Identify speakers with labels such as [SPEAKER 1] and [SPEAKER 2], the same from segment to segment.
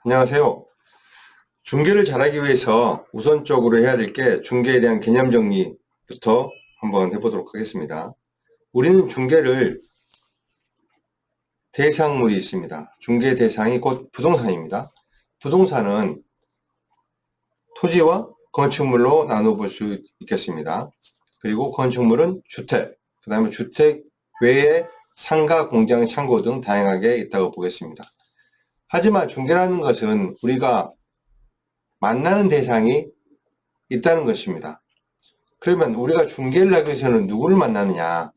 [SPEAKER 1] 안녕하세요. 중개를 잘하기 위해서 우선적으로 해야 될 게 중개에 대한 개념 정리부터 한번 해보도록 하겠습니다. 우리는 중개를 대상물이 있습니다. 중개 대상이 곧 부동산입니다. 부동산은 토지와 건축물로 나눠볼 수 있겠습니다. 그리고 건축물은 주택, 그 다음에 주택 외에 상가, 공장, 창고 등 다양하게 있다고 보겠습니다. 하지만 중개라는 것은 우리가 만나는 대상이 있다는 것입니다. 그러면 우리가 중개를 하기 위해서는 누구를 만나느냐?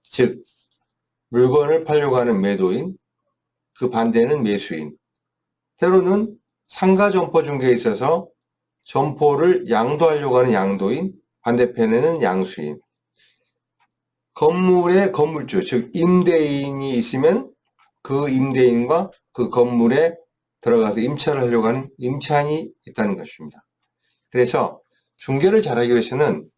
[SPEAKER 1] 즉, 물건을 팔려고 하는 매도인, 그 반대는 매수인. 때로는 상가 점포 중개에 있어서 점포를 양도하려고 하는 양도인, 반대편에는 양수인. 건물의 건물주, 즉 임대인이 있으면 그 임대인과 그 건물에 들어가서 임차를 하려고 하는 임차인이 있다는 것입니다. 그래서 중개를 잘하기 위해서는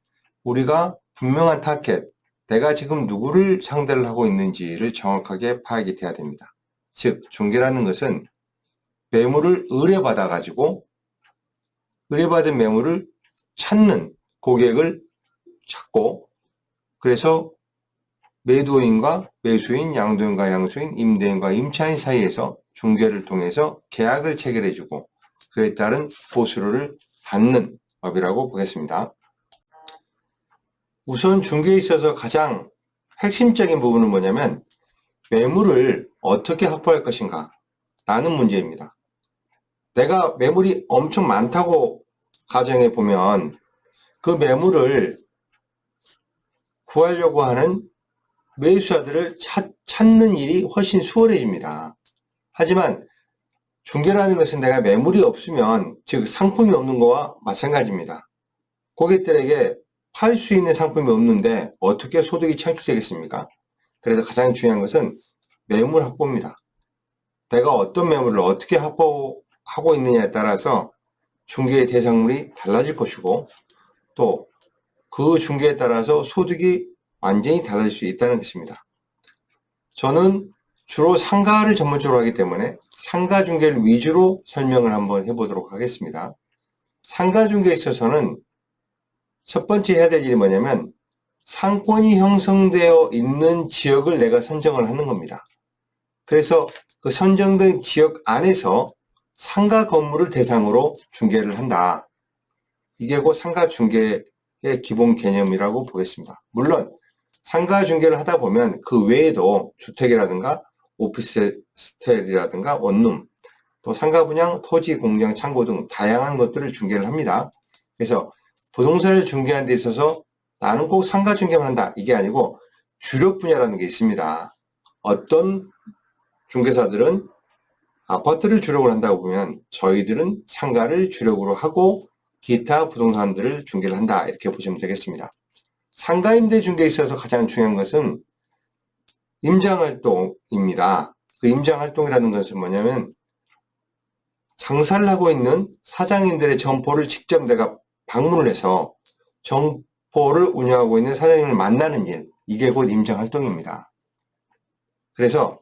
[SPEAKER 1] 우리가 분명한 타겟, 내가 지금 누구를 상대를 하고 있는지를 정확하게 파악이 돼야 됩니다. 즉, 중개라는 것은 매물을 의뢰받아가지고 의뢰받은 매물을 찾는 고객을 찾고, 그래서 매도인과 매수인, 양도인과 양수인, 임대인과 임차인 사이에서 중개를 통해서 계약을 체결해주고 그에 따른 보수를 받는 법이라고 보겠습니다. 우선 중개에 있어서 가장 핵심적인 부분은 뭐냐면 매물을 어떻게 확보할 것인가 라는 문제입니다. 내가 매물이 엄청 많다고 가정해 보면 그 매물을 구하려고 하는 매수자들을 찾는 일이 훨씬 수월해집니다. 하지만 중개라는 것은 내가 매물이 없으면, 즉 상품이 없는 거와 마찬가지입니다. 고객들에게 팔 수 있는 상품이 없는데 어떻게 소득이 창출되겠습니까? 그래서 가장 중요한 것은 매물 확보입니다. 내가 어떤 매물을 어떻게 확보하고 있느냐에 따라서 중개의 대상물이 달라질 것이고, 또 그 중개에 따라서 소득이 완전히 달라질 수 있다는 것입니다. 저는 주로 상가를 전문적으로 하기 때문에 상가 중개를 위주로 설명을 한번 해보도록 하겠습니다. 상가 중개에 있어서는 첫 번째 해야 될 일이 뭐냐면 상권이 형성되어 있는 지역을 내가 선정을 하는 겁니다. 그래서 그 선정된 지역 안에서 상가 건물을 대상으로 중개를 한다. 이게 곧 상가 중개의 기본 개념이라고 보겠습니다. 물론 상가 중개를 하다 보면 그 외에도 주택이라든가 오피스텔이라든가 원룸, 또 상가 분양, 토지, 공장, 창고 등 다양한 것들을 중개를 합니다. 그래서 부동산을 중개하는 데 있어서 나는 꼭 상가 중개만 한다, 이게 아니고 주력 분야라는 게 있습니다. 어떤 중개사들은 아파트를 주력으로 한다고 보면 저희들은 상가를 주력으로 하고 기타 부동산들을 중개를 한다, 이렇게 보시면 되겠습니다. 상가임대 중개에 있어서 가장 중요한 것은 임장활동입니다. 그 임장활동이라는 것은 뭐냐면 장사를 하고 있는 사장님들의 점포를 직접 내가 방문을 해서 점포를 운영하고 있는 사장님을 만나는 일, 이게 곧 임장활동입니다. 그래서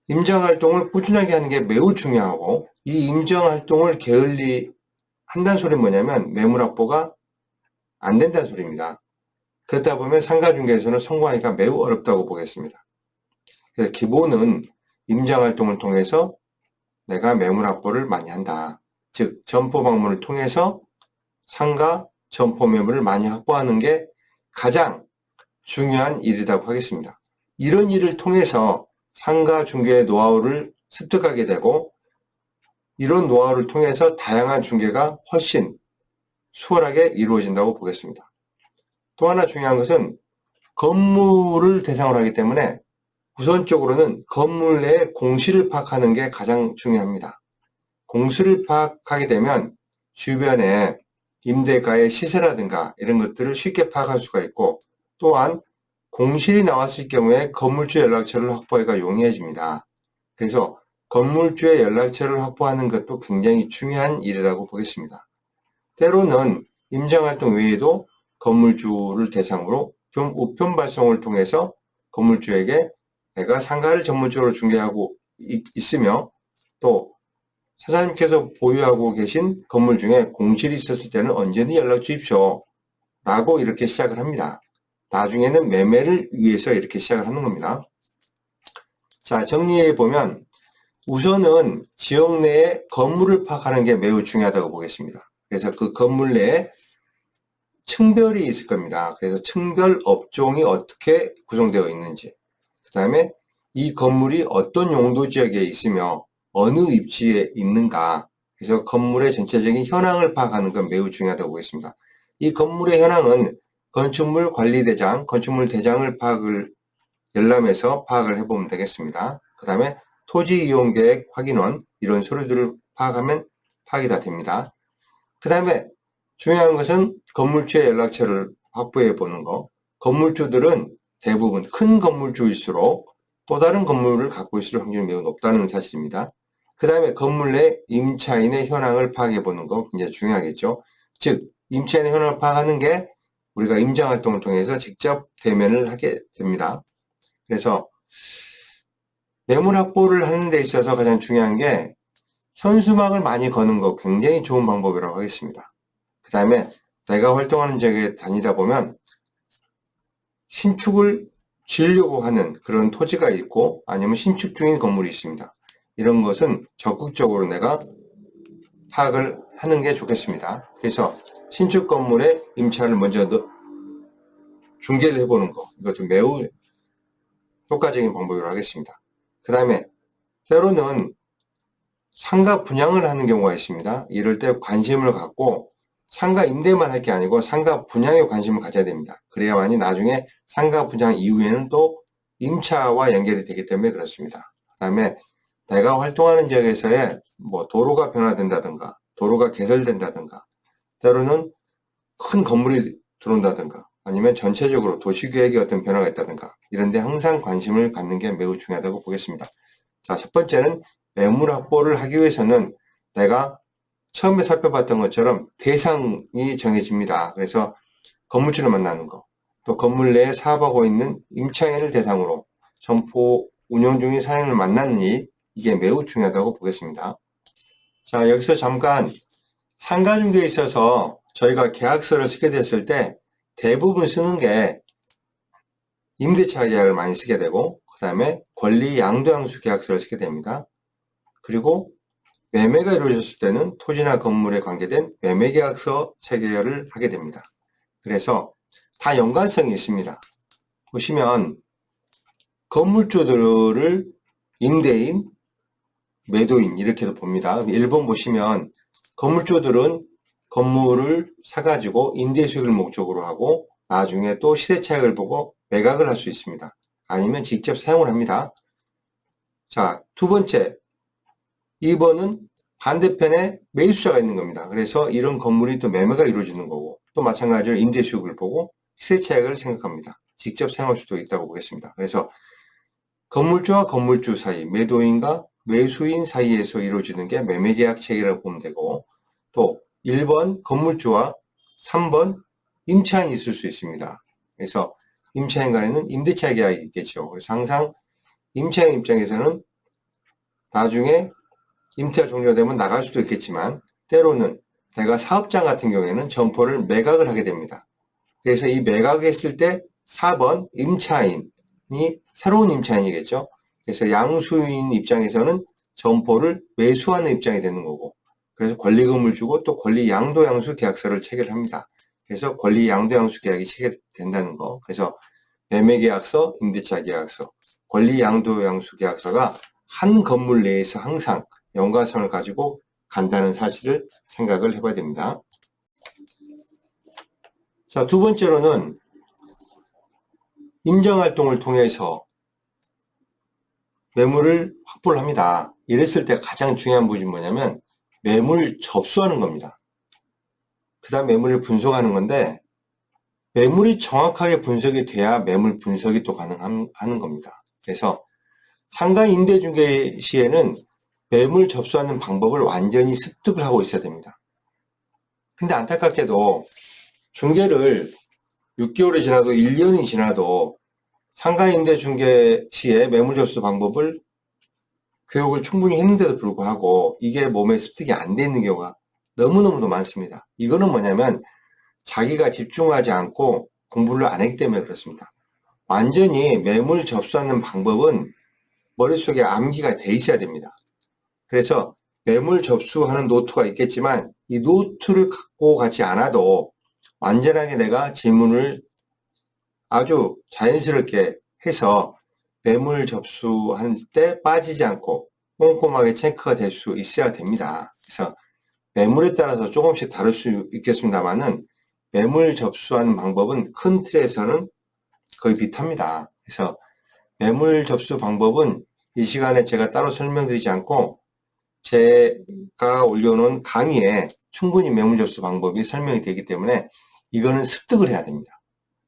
[SPEAKER 1] 임장활동을 꾸준하게 하는 게 매우 중요하고, 이 임장활동을 게을리 한다는 소리는 뭐냐면 매물 확보가 안 된다는 소리입니다. 그렇다 보면 상가 중개에서는 성공하기가 매우 어렵다고 보겠습니다. 그래서 기본은 임장활동을 통해서 내가 매물 확보를 많이 한다. 즉 점포 방문을 통해서 상가 점포 매물을 많이 확보하는 게 가장 중요한 일이라고 하겠습니다. 이런 일을 통해서 상가 중개의 노하우를 습득하게 되고, 이런 노하우를 통해서 다양한 중개가 훨씬 수월하게 이루어진다고 보겠습니다. 또 하나 중요한 것은 건물을 대상으로 하기 때문에 우선적으로는 건물 내에 공시를 파악하는 게 가장 중요합니다. 공시를 파악하게 되면 주변에 임대가의 시세라든가 이런 것들을 쉽게 파악할 수가 있고, 또한 공실이 나왔을 경우에 건물주 연락처를 확보하기가 용이해집니다. 그래서 건물주의 연락처를 확보하는 것도 굉장히 중요한 일이라고 보겠습니다. 때로는 임장활동 외에도 건물주를 대상으로 우편 발송을 통해서 건물주에게 내가 상가를 전문적으로 중개하고 있으며, 또 사장님께서 보유하고 계신 건물 중에 공실이 있었을 때는 언제든 연락 주십시오. 라고 이렇게 시작을 합니다. 나중에는 매매를 위해서 이렇게 시작을 하는 겁니다. 자, 정리해 보면 우선은 지역 내에 건물을 파악하는 게 매우 중요하다고 보겠습니다. 그래서 그 건물 내에 층별이 있을 겁니다. 그래서 층별 업종이 어떻게 구성되어 있는지, 그 다음에 이 건물이 어떤 용도 지역에 있으며 어느 위치에 있는가, 그래서 건물의 전체적인 현황을 파악하는 건 매우 중요하다고 보겠습니다. 이 건물의 현황은 건축물 관리대장, 건축물 대장을 열람해서 파악을 해보면 되겠습니다. 그 다음에 토지 이용 계획 확인원, 이런 서류들을 파악하면 파악이 다 됩니다. 그 다음에 중요한 것은 건물주의 연락처를 확보해 보는 거. 건물주들은 대부분 큰 건물주일수록 또 다른 건물을 갖고 있을 확률이 매우 높다는 사실입니다. 그 다음에 건물 내 임차인의 현황을 파악해 보는 거 굉장히 중요하겠죠. 즉 임차인의 현황을 파악하는 게 우리가 임장활동을 통해서 직접 대면을 하게 됩니다. 그래서 매물 확보를 하는 데 있어서 가장 중요한 게 현수막을 많이 거는 거 굉장히 좋은 방법이라고 하겠습니다. 그 다음에 내가 활동하는 지역에 다니다 보면 신축을 지으려고 하는 그런 토지가 있고 아니면 신축 중인 건물이 있습니다. 이런 것은 적극적으로 내가 파악을 하는 게 좋겠습니다. 그래서 신축 건물의 임차를 먼저 중개를 해보는 거, 이것도 매우 효과적인 방법이라고 하겠습니다. 그 다음에 때로는 상가 분양을 하는 경우가 있습니다. 이럴 때 관심을 갖고 상가 임대만 할 게 아니고 상가 분양에 관심을 가져야 됩니다. 그래야만이 나중에 상가 분양 이후에는 또 임차와 연결이 되기 때문에 그렇습니다. 그 다음에 내가 활동하는 지역에서의 도로가 변화된다든가 도로가 개설된다든가 때로는 큰 건물이 들어온다든가 아니면 전체적으로 도시계획에 어떤 변화가 있다든가 이런 데 항상 관심을 갖는 게 매우 중요하다고 보겠습니다. 자, 첫 번째는 매물 확보를 하기 위해서는 내가 처음에 살펴봤던 것처럼 대상이 정해집니다. 그래서 건물주를 만나는 거, 또 건물 내에 사업하고 있는 임차인을 대상으로 점포 운영 중인 사장님을 만나는 일, 이게 매우 중요하다고 보겠습니다. 자, 여기서 잠깐 상가중개에 있어서 저희가 계약서를 쓰게 됐을 때 대부분 쓰는 게 임대차 계약을 많이 쓰게 되고 그 다음에 권리 양도양수 계약서를 쓰게 됩니다. 그리고 매매가 이루어졌을 때는 토지나 건물에 관계된 매매계약서 체결을 하게 됩니다. 그래서 다 연관성이 있습니다. 보시면 건물주들을 임대인, 매도인 이렇게도 봅니다. 1번 보시면 건물주들은 건물을 사가지고 임대 수익을 목적으로 하고 나중에 또 시세 차익을 보고 매각을 할 수 있습니다. 아니면 직접 사용을 합니다. 자, 두 번째 2번은 반대편에 매수자가 있는 겁니다. 그래서 이런 건물이 또 매매가 이루어지는 거고 또 마찬가지로 임대 수익을 보고 시세 차익을 생각합니다. 직접 사용할 수도 있다고 보겠습니다. 그래서 건물주와 건물주 사이, 매도인과 매수인 사이에서 이루어지는 게 매매계약 체계라고 보면 되고 또 1번 건물주와 3번 임차인이 있을 수 있습니다. 그래서 임차인 간에는 임대차 계약이 있겠죠. 그래서 항상 임차인 입장에서는 나중에 임대가 종료되면 나갈 수도 있겠지만 때로는 내가 사업장 같은 경우에는 점포를 매각을 하게 됩니다. 그래서 이 매각했을 때 4번 임차인이 새로운 임차인이겠죠. 그래서 양수인 입장에서는 점포를 매수하는 입장이 되는 거고 그래서 권리금을 주고 또 권리양도양수 계약서를 체결합니다. 그래서 권리양도양수 계약이 체결된다는 거. 그래서 매매계약서, 임대차 계약서, 권리양도양수 계약서가 한 건물 내에서 항상 연관성을 가지고 간다는 사실을 생각을 해봐야 됩니다. 자, 두 번째로는 임정활동을 통해서 매물을 확보를 합니다. 이랬을 때 가장 중요한 부분이 뭐냐면 매물 접수하는 겁니다. 그 다음 매물을 분석하는 건데 매물이 정확하게 분석이 돼야 매물 분석이 또 가능하는 겁니다. 그래서 상가 임대중개 시에는 매물 접수하는 방법을 완전히 습득을 하고 있어야 됩니다. 근데 안타깝게도 중개를 6개월이 지나도 1년이 지나도 상가 임대 중개 시에 매물 접수 방법을 교육을 충분히 했는데도 불구하고 이게 몸에 습득이 안 돼 있는 경우가 너무너무도 많습니다. 이거는 뭐냐면 자기가 집중하지 않고 공부를 안 했기 때문에 그렇습니다. 완전히 매물 접수하는 방법은 머릿속에 암기가 돼 있어야 됩니다. 그래서 매물 접수하는 노트가 있겠지만 이 노트를 갖고 가지 않아도 완전하게 내가 질문을 아주 자연스럽게 해서 매물 접수할 때 빠지지 않고 꼼꼼하게 체크가 될 수 있어야 됩니다. 그래서 매물에 따라서 조금씩 다를 수 있겠습니다만은 매물 접수하는 방법은 큰 틀에서는 거의 비슷합니다. 그래서 매물 접수 방법은 이 시간에 제가 따로 설명드리지 않고 제가 올려놓은 강의에 충분히 매물 접수 방법이 설명이 되기 때문에 이거는 습득을 해야 됩니다.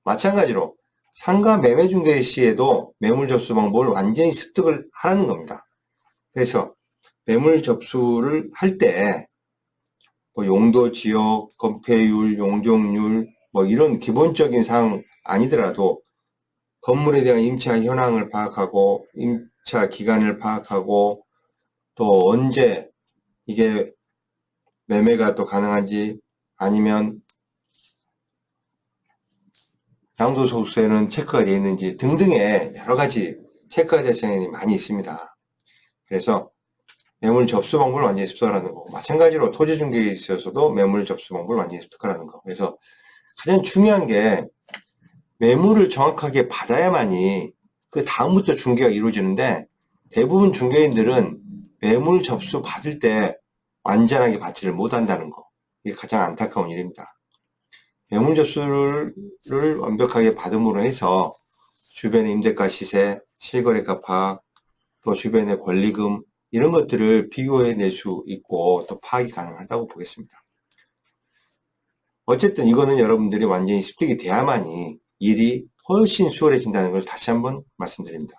[SPEAKER 1] 마찬가지로 상가 매매 중개 시에도 매물 접수 방법을 완전히 습득을 하는 겁니다. 그래서 매물 접수를 할 때 뭐 용도, 지역, 건폐율, 용적률 뭐 이런 기본적인 사항 아니더라도 건물에 대한 임차 현황을 파악하고 임차 기간을 파악하고 또 언제 이게 매매가 또 가능한지 아니면 양도소득세는 체크가 되어 있는지 등등의 여러 가지 체크가 될 사항이 많이 있습니다. 그래서 매물 접수 방법을 완전히 습득하라는 거고 마찬가지로 토지 중개에 있어서도 매물 접수 방법을 완전히 습득하라는 거. 그래서 가장 중요한 게 매물을 정확하게 받아야만이 그 다음부터 중개가 이루어지는데 대부분 중개인들은 매물 접수 받을 때 완전하게 받지를 못한다는 거. 이게 가장 안타까운 일입니다. 매물 접수를 완벽하게 받음으로 해서 주변의 임대가 시세, 실거래가 파악, 또 주변의 권리금 이런 것들을 비교해낼 수 있고 또 파악이 가능하다고 보겠습니다. 어쨌든 이거는 여러분들이 완전히 습득이 돼야만이 일이 훨씬 수월해진다는 걸 다시 한번 말씀드립니다.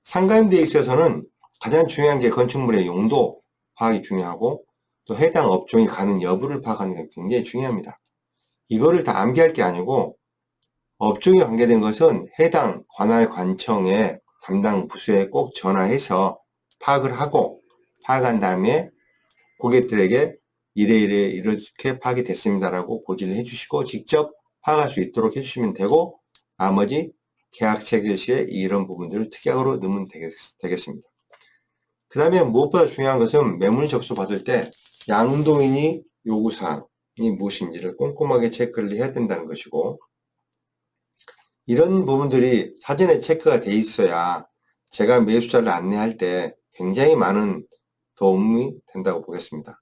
[SPEAKER 1] 상가임대에 있어서는 가장 중요한 게 건축물의 용도 파악이 중요하고 또 해당 업종이 가는 여부를 파악하는 게 굉장히 중요합니다. 이거를 다 암기할 게 아니고 업종이 관계된 것은 해당 관할 관청의 담당 부서에 꼭 전화해서 파악을 하고 파악한 다음에 고객들에게 이래 이렇게 파악이 됐습니다라고 고지를 해주시고 직접 파악할 수 있도록 해주시면 되고 나머지 계약 체결 시에 이런 부분들을 특약으로 넣으면 되겠습니다. 그 다음에 무엇보다 중요한 것은 매물 접수 받을 때 양도인이 요구사항이 무엇인지를 꼼꼼하게 체크를 해야 된다는 것이고 이런 부분들이 사전에 체크가 돼 있어야 제가 매수자를 안내할 때 굉장히 많은 도움이 된다고 보겠습니다.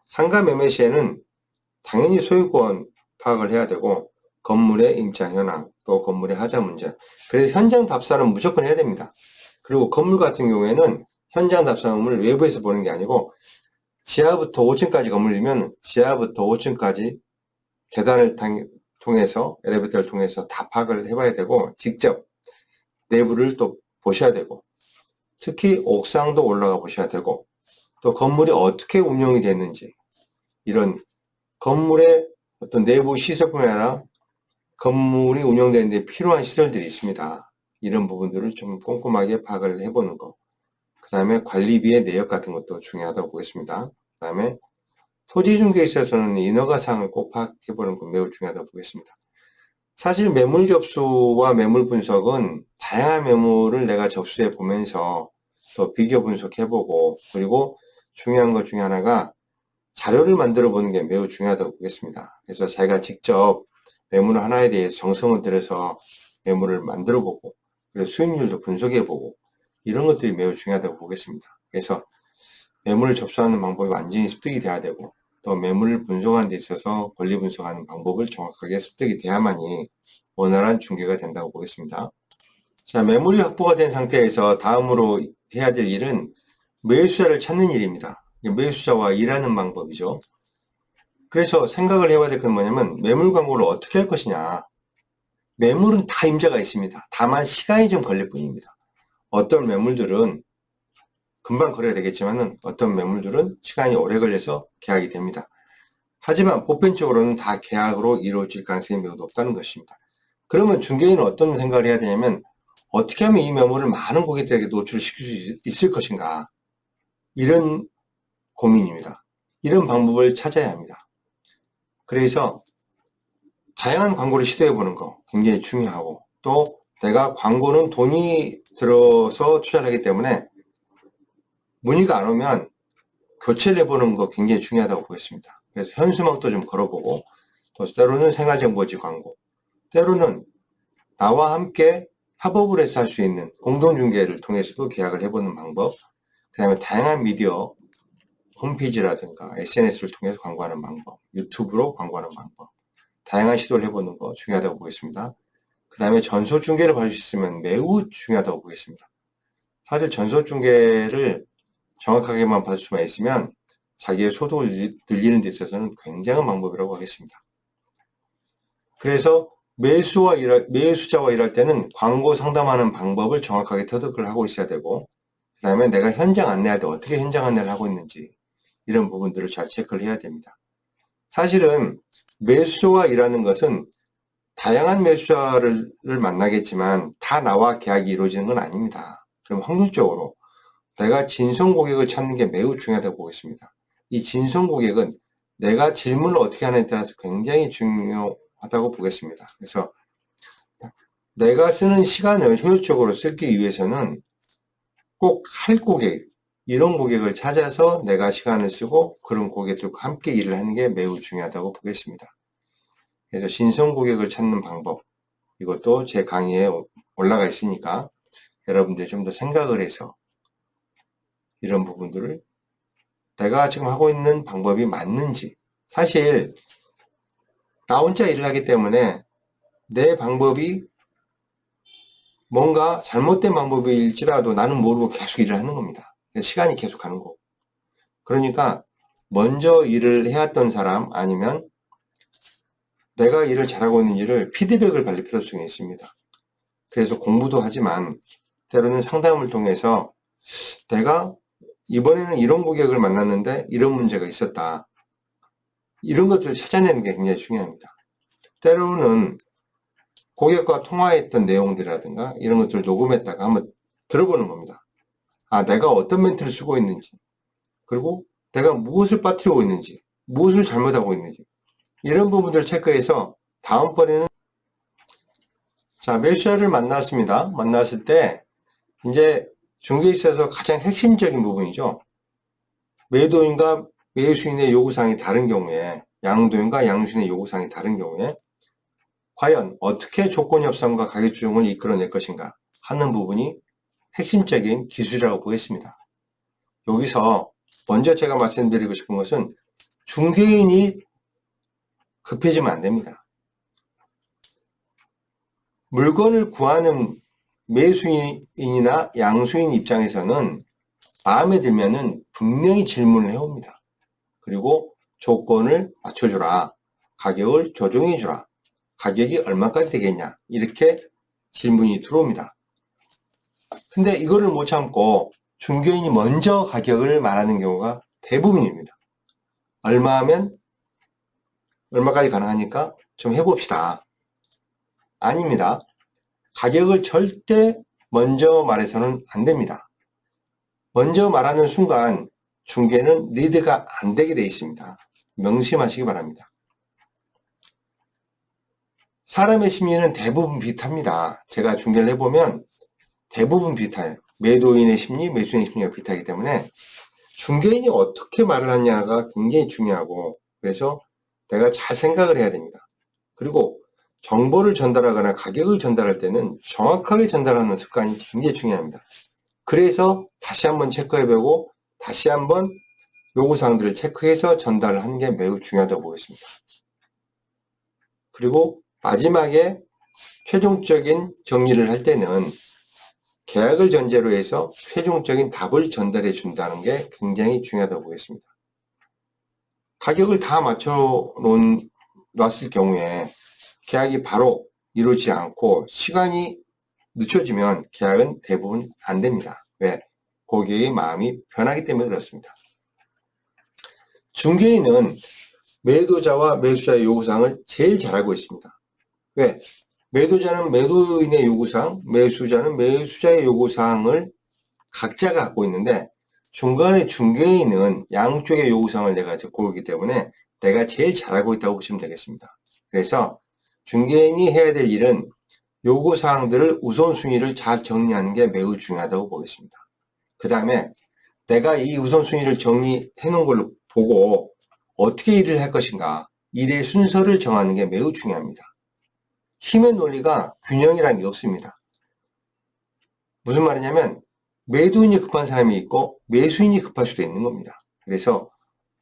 [SPEAKER 1] 상가 매매 시에는 당연히 소유권 파악을 해야 되고 건물의 임차 현황 또 건물의 하자 문제 그래서 현장 답사는 무조건 해야 됩니다. 그리고 건물 같은 경우에는 현장 답사를 외부에서 보는 게 아니고 지하부터 5층까지 건물이면 지하부터 5층까지 계단을 통해서 엘리베이터를 통해서 다 파악을 해봐야 되고 직접 내부를 또 보셔야 되고 특히 옥상도 올라가 보셔야 되고 또 건물이 어떻게 운영이 됐는지 이런 건물의 어떤 내부 시설뿐만 아니라 건물이 운영되는데 필요한 시설들이 있습니다. 이런 부분들을 좀 꼼꼼하게 파악을 해보는 거. 그 다음에 관리비의 내역 같은 것도 중요하다고 보겠습니다. 그 다음에 토지 중개에 있어서는 인허가 사항을 꼭 파악해보는 건 매우 중요하다고 보겠습니다. 사실 매물 접수와 매물 분석은 다양한 매물을 내가 접수해 보면서 또 비교 분석해보고 그리고 중요한 것 중에 하나가 자료를 만들어 보는 게 매우 중요하다고 보겠습니다. 그래서 자기가 직접 매물 하나에 대해서 정성을 들여서 매물을 만들어 보고 그리고 수익률도 분석해 보고 이런 것들이 매우 중요하다고 보겠습니다. 그래서 매물을 접수하는 방법이 완전히 습득이 돼야 되고 또 매물을 분석하는 데 있어서 권리 분석하는 방법을 정확하게 습득이 돼야만이 원활한 중개가 된다고 보겠습니다. 자, 매물이 확보가 된 상태에서 다음으로 해야 될 일은 매수자를 찾는 일입니다. 매수자와 일하는 방법이죠. 그래서 생각을 해봐야 될 건 뭐냐면 매물 광고를 어떻게 할 것이냐. 매물은 다 임자가 있습니다. 다만 시간이 좀 걸릴 뿐입니다. 어떤 매물들은 금방 거래가 되겠지만은 어떤 매물들은 시간이 오래 걸려서 계약이 됩니다. 하지만 보편적으로는 다 계약으로 이루어질 가능성이 매우 높다는 것입니다. 그러면 중개인은 어떤 생각을 해야 되냐면 어떻게 하면 이 메모를 많은 고객들에게 노출시킬 수 있을 것인가, 이런 고민입니다. 이런 방법을 찾아야 합니다. 그래서 다양한 광고를 시도해 보는 거 굉장히 중요하고, 또 내가 광고는 돈이 들어서 투자를 하기 때문에 문의가 안 오면 교체를 해보는 거 굉장히 중요하다고 보겠습니다. 그래서 현수막도 좀 걸어보고, 또 때로는 생활정보지 광고, 때로는 나와 함께 협업을 해서 할 수 있는 공동중개를 통해서도 계약을 해보는 방법, 그 다음에 다양한 미디어, 홈페이지라든가 SNS를 통해서 광고하는 방법, 유튜브로 광고하는 방법, 다양한 시도를 해보는 거 중요하다고 보겠습니다. 그 다음에 전소중개를 받을 수 있으면 매우 중요하다고 보겠습니다. 사실 전소중개를 정확하게만 받을 수만 있으면 자기의 소득을 늘리는 데 있어서는 굉장한 방법이라고 하겠습니다. 그래서 매수자와 일할 때는 광고 상담하는 방법을 정확하게 터득을 하고 있어야 되고, 그 다음에 내가 현장 안내할 때 어떻게 현장 안내를 하고 있는지, 이런 부분들을 잘 체크를 해야 됩니다. 사실은 매수자와 일하는 것은 다양한 매수자를 만나겠지만 다 나와 계약이 이루어지는 건 아닙니다. 그럼 확률적으로 내가 진성 고객을 찾는 게 매우 중요하다고 보겠습니다. 이 진성 고객은 내가 질문을 어떻게 하느냐에 따라서 굉장히 중요하다고 보겠습니다. 그래서 내가 쓰는 시간을 효율적으로 쓰기 위해서는 꼭 할 고객, 이런 고객을 찾아서 내가 시간을 쓰고 그런 고객들과 함께 일을 하는 게 매우 중요하다고 보겠습니다. 그래서 진성 고객을 찾는 방법, 이것도 제 강의에 올라가 있으니까 여러분들이 좀 더 생각을 해서 이런 부분들을 내가 지금 하고 있는 방법이 맞는지, 사실 나 혼자 일을 하기 때문에 내 방법이 뭔가 잘못된 방법일지라도 나는 모르고 계속 일을 하는 겁니다. 시간이 계속 가는 거고. 그러니까 먼저 일을 해왔던 사람, 아니면 내가 일을 잘하고 있는지를 피드백을 받을 필요성이 있습니다. 그래서 공부도 하지만 때로는 상담을 통해서 내가 이번에는 이런 고객을 만났는데 이런 문제가 있었다, 이런 것들을 찾아내는 게 굉장히 중요합니다. 때로는 고객과 통화했던 내용들이라든가 이런 것들을 녹음했다가 한번 들어보는 겁니다. 아, 내가 어떤 멘트를 쓰고 있는지, 그리고 내가 무엇을 빠뜨리고 있는지, 무엇을 잘못하고 있는지, 이런 부분들을 체크해서 다음번에는, 자, 매수자를 만났습니다. 만났을 때 이제 중개에 있어서 가장 핵심적인 부분이죠. 매도인과 매수인의 요구사항이 다른 경우에, 양도인과 양수인의 요구사항이 다른 경우에 과연 어떻게 조건 협상과 가격 조정을 이끌어낼 것인가 하는 부분이 핵심적인 기술이라고 보겠습니다. 여기서 먼저 제가 말씀드리고 싶은 것은 중개인이 급해지면 안 됩니다. 물건을 구하는 매수인이나 양수인 입장에서는 마음에 들면은 분명히 질문을 해옵니다. 그리고 조건을 맞춰주라, 가격을 조정해주라, 가격이 얼마까지 되겠냐, 이렇게 질문이 들어옵니다. 근데 이거를 못 참고 중개인이 먼저 가격을 말하는 경우가 대부분입니다. 얼마 하면 얼마까지 가능하니까 좀 해봅시다. 아닙니다. 가격을 절대 먼저 말해서는 안 됩니다. 먼저 말하는 순간 중개는 리드가 안 되게 되어 있습니다. 명심하시기 바랍니다. 사람의 심리는 대부분 비슷합니다. 제가 중개를 해보면 대부분 비슷해요. 매도인의 심리, 매수인의 심리가 비슷하기 때문에 중개인이 어떻게 말을 하냐가 굉장히 중요하고, 그래서 내가 잘 생각을 해야 됩니다. 그리고 정보를 전달하거나 가격을 전달할 때는 정확하게 전달하는 습관이 굉장히 중요합니다. 그래서 다시 한번 체크해보고 다시 한번 요구사항들을 체크해서 전달을 하는 게 매우 중요하다고 보겠습니다. 그리고 마지막에 최종적인 정리를 할 때는 계약을 전제로 해서 최종적인 답을 전달해 준다는 게 굉장히 중요하다고 보겠습니다. 가격을 다 맞춰 놨을 경우에 계약이 바로 이루어지지 않고 시간이 늦춰지면 계약은 대부분 안 됩니다. 왜? 고객의 마음이 변하기 때문에 그렇습니다. 중개인은 매도자와 매수자의 요구사항을 제일 잘 알고 있습니다. 왜? 매도자는 매도인의 요구사항, 매수자는 매수자의 요구사항을 각자가 갖고 있는데 중간에 중개인은 양쪽의 요구사항을 내가 듣고 오기 때문에 내가 제일 잘하고 있다고 보시면 되겠습니다. 그래서 중개인이 해야 될 일은 요구사항들을 우선순위를 잘 정리하는 게 매우 중요하다고 보겠습니다. 그 다음에 내가 이 우선순위를 정리해 놓은 걸로 보고 어떻게 일을 할 것인가, 일의 순서를 정하는 게 매우 중요합니다. 힘의 논리가 균형이라는 게 없습니다. 무슨 말이냐면 매도인이 급한 사람이 있고 매수인이 급할 수도 있는 겁니다. 그래서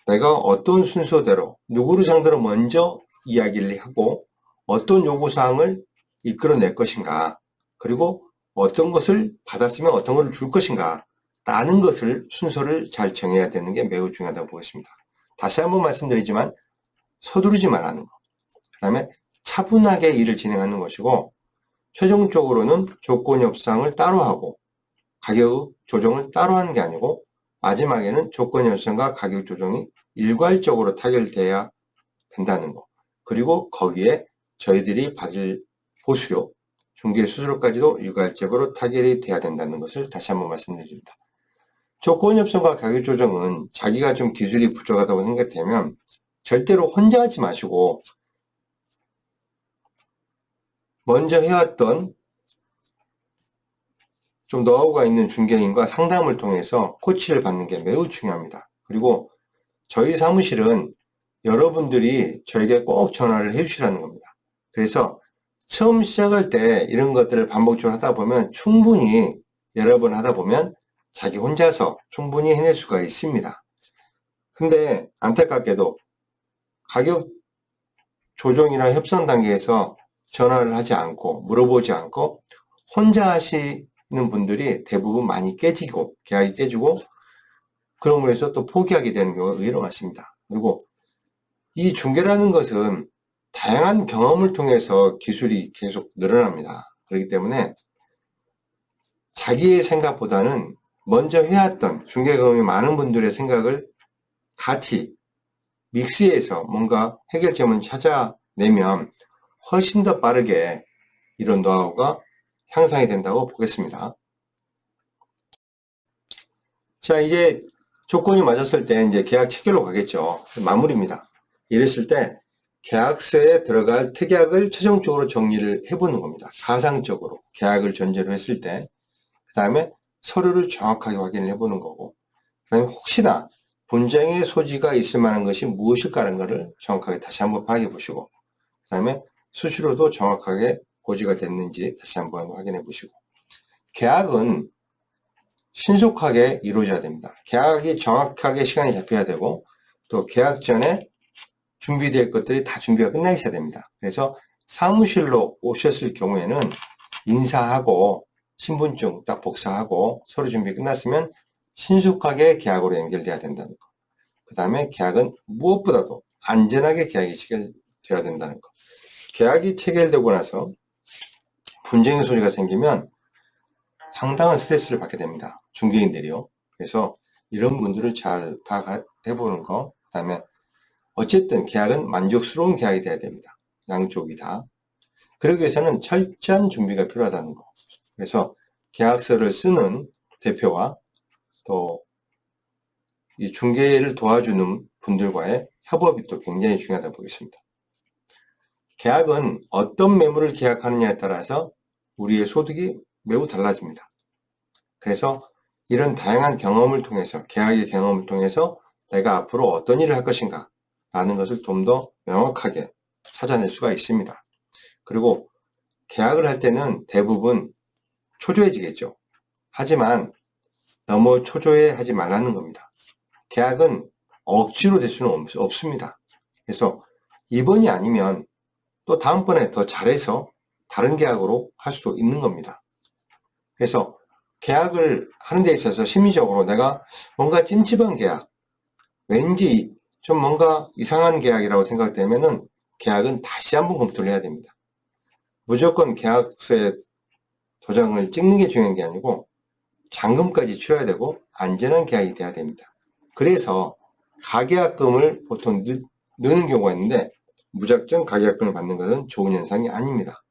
[SPEAKER 1] 내가 어떤 순서대로 누구를 상대로 먼저 이야기를 하고 어떤 요구사항을 이끌어낼 것인가, 그리고 어떤 것을 받았으면 어떤 것을 줄 것인가 라는 것을 순서를 잘 정해야 되는 게 매우 중요하다고 보겠습니다. 다시 한번 말씀드리지만 서두르지 말라는 거, 그 다음에 차분하게 일을 진행하는 것이고 최종적으로는 조건 협상을 따로 하고 가격 조정을 따로 하는 게 아니고 마지막에는 조건 협상과 가격 조정이 일괄적으로 타결돼야 된다는 거, 그리고 거기에 저희들이 받을 보수료, 중개 수수료까지도 일괄적으로 타결이 돼야 된다는 것을 다시 한번 말씀드립니다. 조건 협상과 가격 조정은 자기가 좀 기술이 부족하다고 생각되면 절대로 혼자 하지 마시고 먼저 해왔던 좀 노하우가 있는 중개인과 상담을 통해서 코치를 받는 게 매우 중요합니다. 그리고 저희 사무실은 여러분들이 저에게 꼭 전화를 해주시라는 겁니다. 그래서 처음 시작할 때 이런 것들을 반복적으로 하다 보면 충분히 여러 번 하다 보면 자기 혼자서 충분히 해낼 수가 있습니다. 근데 안타깝게도 가격 조정이나 협상 단계에서 전화를 하지 않고 물어보지 않고 혼자 하시는 분들이 대부분 많이 깨지고 계약이 깨지고 그럼으로 해서 또 포기하게 되는 경우가 의외로 많습니다. 그리고 이 중개라는 것은 다양한 경험을 통해서 기술이 계속 늘어납니다. 그렇기 때문에 자기의 생각보다는 먼저 해왔던 중개 경험이 많은 분들의 생각을 같이 믹스해서 뭔가 해결점을 찾아내면 훨씬 더 빠르게 이런 노하우가 향상이 된다고 보겠습니다. 자, 이제 조건이 맞았을 때 이제 계약 체결로 가겠죠. 마무리입니다. 이랬을 때 계약서에 들어갈 특약을 최종적으로 정리를 해보는 겁니다. 가상적으로 계약을 전제로 했을 때, 그 다음에 서류를 정확하게 확인을 해보는 거고, 그 다음에 혹시나 분쟁의 소지가 있을 만한 것이 무엇일까라는 것을 정확하게 다시 한번 파악해 보시고, 그 다음에 수수료도 정확하게 고지가 됐는지 다시 한번 확인해 보시고, 계약은 신속하게 이루어져야 됩니다. 계약이 정확하게 시간이 잡혀야 되고, 또 계약 전에 준비될 것들이 다 준비가 끝나 있어야 됩니다. 그래서 사무실로 오셨을 경우에는 인사하고 신분증 딱 복사하고 서류 준비 끝났으면 신속하게 계약으로 연결돼야 된다는 거. 그 다음에 계약은 무엇보다도 안전하게 계약이 체결돼야 된다는 거. 계약이 체결되고 나서 분쟁의 소지가 생기면 상당한 스트레스를 받게 됩니다. 중개인들이요. 그래서 이런 분들을 잘 파악해보는 거. 그 다음에 어쨌든 계약은 만족스러운 계약이 돼야 됩니다. 양쪽이 다. 그러기 위해서는 철저한 준비가 필요하다는 거. 그래서 계약서를 쓰는 대표와 또 이 중개를 도와주는 분들과의 협업이 또 굉장히 중요하다고 보겠습니다. 계약은 어떤 매물을 계약하느냐에 따라서 우리의 소득이 매우 달라집니다. 그래서 이런 다양한 경험을 통해서, 계약의 경험을 통해서 내가 앞으로 어떤 일을 할 것인가 라는 것을 좀 더 명확하게 찾아낼 수가 있습니다. 그리고 계약을 할 때는 대부분 초조해지겠죠. 하지만 너무 초조해하지 말라는 겁니다. 계약은 억지로 될 수는 없습니다. 그래서 이번이 아니면 또 다음번에 더 잘해서 다른 계약으로 할 수도 있는 겁니다. 그래서 계약을 하는 데 있어서 심리적으로 내가 뭔가 찜찜한 계약, 왠지 좀 뭔가 이상한 계약이라고 생각되면은 계약은 다시 한번 검토를 해야 됩니다. 무조건 계약서에 도장을 찍는 게 중요한 게 아니고 잔금까지 치러야 되고 안전한 계약이 돼야 됩니다. 그래서 가계약금을 보통 넣는 경우가 있는데 무작정 가계약금을 받는 것은 좋은 현상이 아닙니다.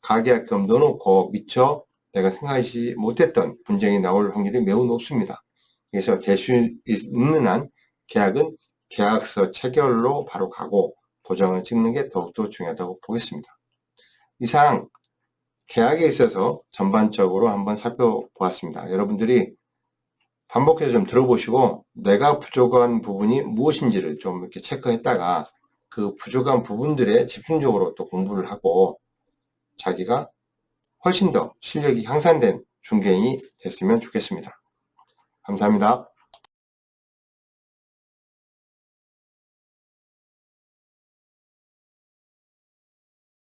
[SPEAKER 1] 가계약금 넣어놓고 미처 내가 생각하지 못했던 분쟁이 나올 확률이 매우 높습니다. 그래서 될 수 있는 한 계약은 계약서 체결로 바로 가고 도장을 찍는 게 더욱더 중요하다고 보겠습니다. 이상 계약에 있어서 전반적으로 한번 살펴보았습니다. 여러분들이 반복해서 좀 들어보시고 내가 부족한 부분이 무엇인지를 좀 이렇게 체크했다가 그 부족한 부분들에 집중적으로 또 공부를 하고 자기가 훨씬 더 실력이 향상된 중개인이 됐으면 좋겠습니다. 감사합니다.